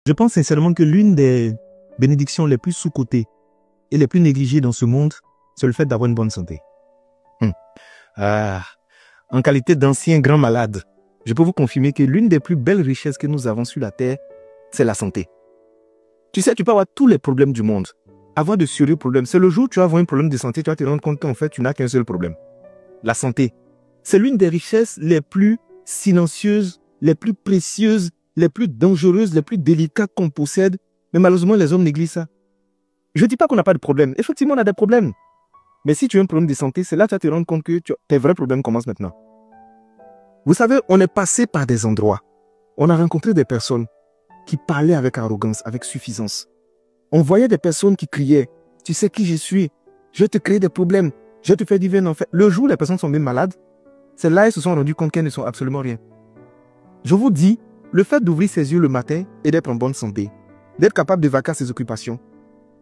Je pense sincèrement que l'une des bénédictions les plus sous-cotées et les plus négligées dans ce monde, c'est le fait d'avoir une bonne santé. En qualité d'ancien grand malade, je peux vous confirmer que l'une des plus belles richesses que nous avons sur la terre, c'est la santé. Tu sais, tu peux avoir tous les problèmes du monde, avoir de sérieux problèmes. C'est le jour où tu vas avoir un problème de santé, tu vas te rendre compte qu'en fait, tu n'as qu'un seul problème. La santé. C'est l'une des richesses les plus silencieuses, les plus précieuses, les plus dangereuses, les plus délicates qu'on possède. Mais malheureusement, les hommes négligent ça. Je ne dis pas qu'on n'a pas de problème. Effectivement, on a des problèmes. Mais si tu as un problème de santé, c'est là que tu vas te rendre compte que tes vrais problèmes commencent maintenant. Vous savez, on est passé par des endroits. On a rencontré des personnes qui parlaient avec arrogance, avec suffisance. On voyait des personnes qui criaient, « Tu sais qui je suis? Je vais te créer des problèmes. Je vais te faire vivre un enfer. » Le jour où les personnes sont bien malades, c'est là qu'ils se sont rendus compte qu'elles ne sont absolument rien. Je vous dis, le fait d'ouvrir ses yeux le matin et d'être en bonne santé, d'être capable de vaquer à ses occupations,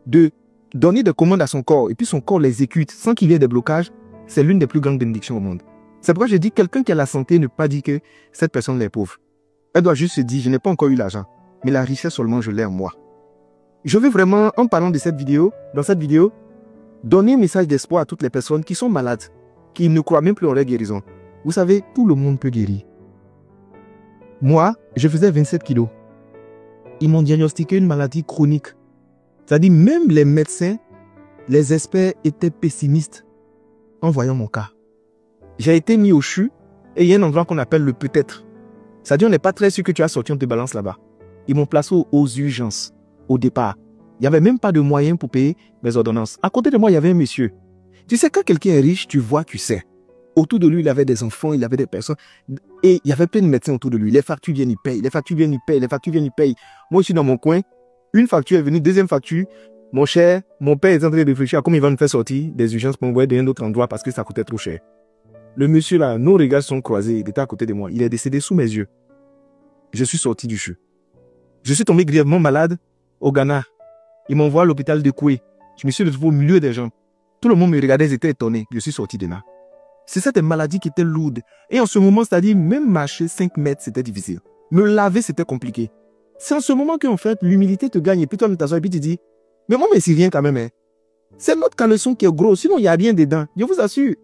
de donner des commandes à son corps et puis son corps l'exécute sans qu'il y ait des blocages, c'est l'une des plus grandes bénédictions au monde. C'est pourquoi je dis quelqu'un qui a la santé ne peut pas dire que cette personne est pauvre. Elle doit juste se dire, je n'ai pas encore eu l'argent, mais la richesse seulement je l'ai en moi. Je veux vraiment, en parlant de cette vidéo, dans cette vidéo, donner un message d'espoir à toutes les personnes qui sont malades, qui ne croient même plus en leur guérison. Vous savez, tout le monde peut guérir. Moi, je faisais 27 kilos. Ils m'ont diagnostiqué une maladie chronique. C'est-à-dire, même les médecins, les experts étaient pessimistes en voyant mon cas. J'ai été mis au CHU et il y a un endroit qu'on appelle le peut-être. C'est-à-dire, on n'est pas très sûr que tu as sorti, on te balance là-bas. Ils m'ont placé aux urgences, au départ. Il n'y avait même pas de moyens pour payer mes ordonnances. À côté de moi, il y avait un monsieur. Tu sais, quand quelqu'un est riche, tu vois, tu sais. Autour de lui, il avait des enfants, il avait des personnes. Et il y avait plein de médecins autour de lui. Les factures viennent, ils payent. Les factures viennent, ils payent. Les factures viennent, ils payent. Moi, je suis dans mon coin. Une facture est venue, deuxième facture. Mon cher, mon père est en train de réfléchir à comment il va nous faire sortir des urgences pour m'envoyer d'un autre endroit parce que ça coûtait trop cher. Le monsieur là, nos regards sont croisés. Il était à côté de moi. Il est décédé sous mes yeux. Je suis sorti du CHU. Je suis tombé grièvement malade au Ghana. Ils m'envoient à l'hôpital de Koué. Je me suis retrouvé au milieu des gens. Tout le monde me regardait, ils étaient étonnés. Je suis sorti de là. C'est cette maladie qui était lourde. Et en ce moment, c'est-à-dire, même marcher 5 mètres, c'était difficile. Me laver, c'était compliqué. C'est en ce moment qu'en fait, l'humilité te gagne. Et puis toi, tu t'assois et puis tu dis, mais moi, mais c'est rien quand même. Hein. C'est notre caleçon qui est gros. Sinon, il n'y a rien dedans. Je vous assure.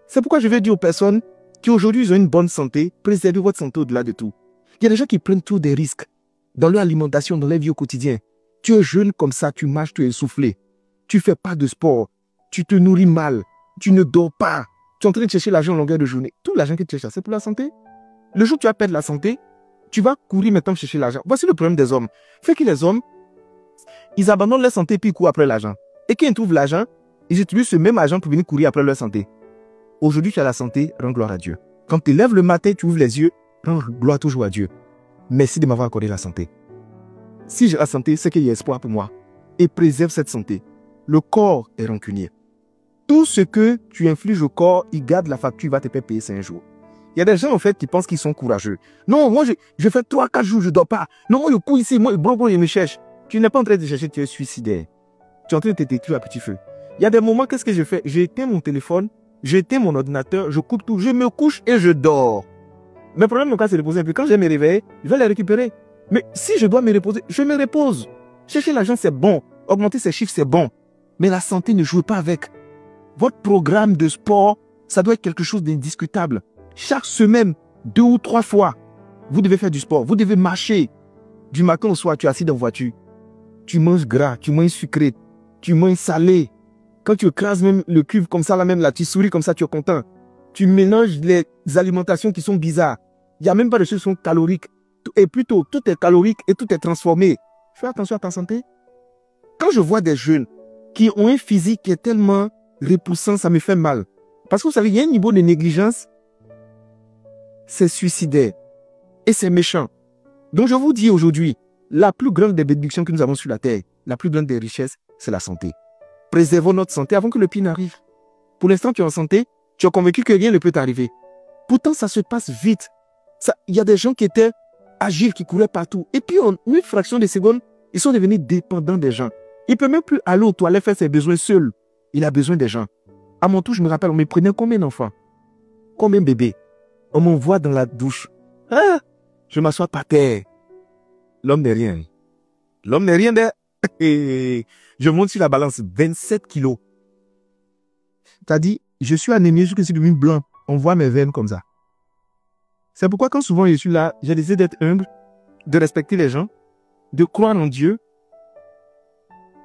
C'est pourquoi je vais dire aux personnes qui aujourd'hui ont une bonne santé, préservez votre santé au-delà de tout. Il y a des gens qui prennent tous des risques dans leur alimentation, dans leur vie au quotidien. Tu es jeune comme ça, tu marches, tu es essoufflé. Tu fais pas de sport. Tu te nourris mal. Tu ne dors pas. Tu es en train de chercher l'argent en longueur de journée. Tout l'argent que tu cherches, c'est pour la santé. Le jour où tu vas perdre la santé, tu vas courir maintenant chercher l'argent. Voici le problème des hommes. Fait que les hommes, ils abandonnent leur santé puis ils courent après l'argent. Et quand ils trouvent l'argent, ils utilisent ce même argent pour venir courir après leur santé. Aujourd'hui, tu as la santé, rends gloire à Dieu. Quand tu te lèves le matin, tu ouvres les yeux, rends gloire toujours à Dieu. Merci de m'avoir accordé la santé. Si j'ai la santé, c'est qu'il y a espoir pour moi. Et préserve cette santé. Le corps est rancunier. Tout ce que tu infliges au corps, il garde la facture, il va te faire payer 5 jours. Il y a des gens, en fait, qui pensent qu'ils sont courageux. Non, moi, je fais 3-4 jours, je dors pas. Non, moi, je cours ici, moi, je me cherche. Tu n'es pas en train de chercher, tu es suicidaire. Tu es en train de te détruire à petit feu. Il y a des moments, qu'est-ce que je fais? J'éteins mon téléphone, j'éteins mon ordinateur, je coupe tout, je me couche et je dors. Mes problèmes, mon cas, c'est de reposer un peu. Quand je vais me réveiller, je vais les récupérer. Mais si je dois me reposer, je me repose. Chercher l'argent, c'est bon. Augmenter ses chiffres, c'est bon. Mais la santé, ne jouez pas avec. Votre programme de sport, ça doit être quelque chose d'indiscutable. Chaque semaine, 2 ou 3 fois, vous devez faire du sport. Vous devez marcher. Du matin au soir, tu es assis dans la voiture. Tu manges gras, tu manges sucré, tu manges salé. Quand tu écrases même le cube comme ça, là même là, tu souris comme ça, tu es content. Tu mélanges les alimentations qui sont bizarres. Il n'y a même pas de choses qui sont caloriques. Et plutôt, tout est calorique et tout est transformé. Fais attention à ta santé. Quand je vois des jeunes qui ont un physique qui est tellement repoussant, ça me fait mal. Parce que vous savez, il y a un niveau de négligence, c'est suicidaire. Et c'est méchant. Donc je vous dis aujourd'hui, la plus grande des bénédictions que nous avons sur la terre, la plus grande des richesses, c'est la santé. Préservons notre santé avant que le pire n'arrive. Pour l'instant, tu es en santé, tu es convaincu que rien ne peut t'arriver. Pourtant, ça se passe vite. Il y a des gens qui étaient agiles, qui couraient partout. Et puis, en une fraction de seconde, ils sont devenus dépendants des gens. Il ne peut même plus aller aux toilettes faire ses besoins seul. Il a besoin des gens. À mon tour, je me rappelle, on me prenait combien d'enfants? Combien de bébés? On m'envoie dans la douche. Ah, je m'assois par terre. L'homme n'est rien. L'homme n'est rien d'air. Je monte sur la balance 27 kilos. T'as dit, je suis anémié, je suis devenu blanc. On voit mes veines comme ça. C'est pourquoi quand souvent je suis là, j'ai décidé d'être humble, de respecter les gens, de croire en Dieu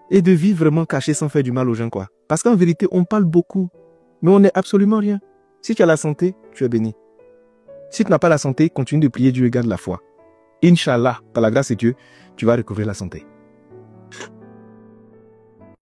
et de vivre vraiment caché sans faire du mal aux gens, quoi. Parce qu'en vérité, on parle beaucoup, mais on n'est absolument rien. Si tu as la santé, tu es béni. Si tu n'as pas la santé, continue de prier Dieu et garde la foi. Inch'Allah, par la grâce de Dieu, tu vas recouvrir la santé.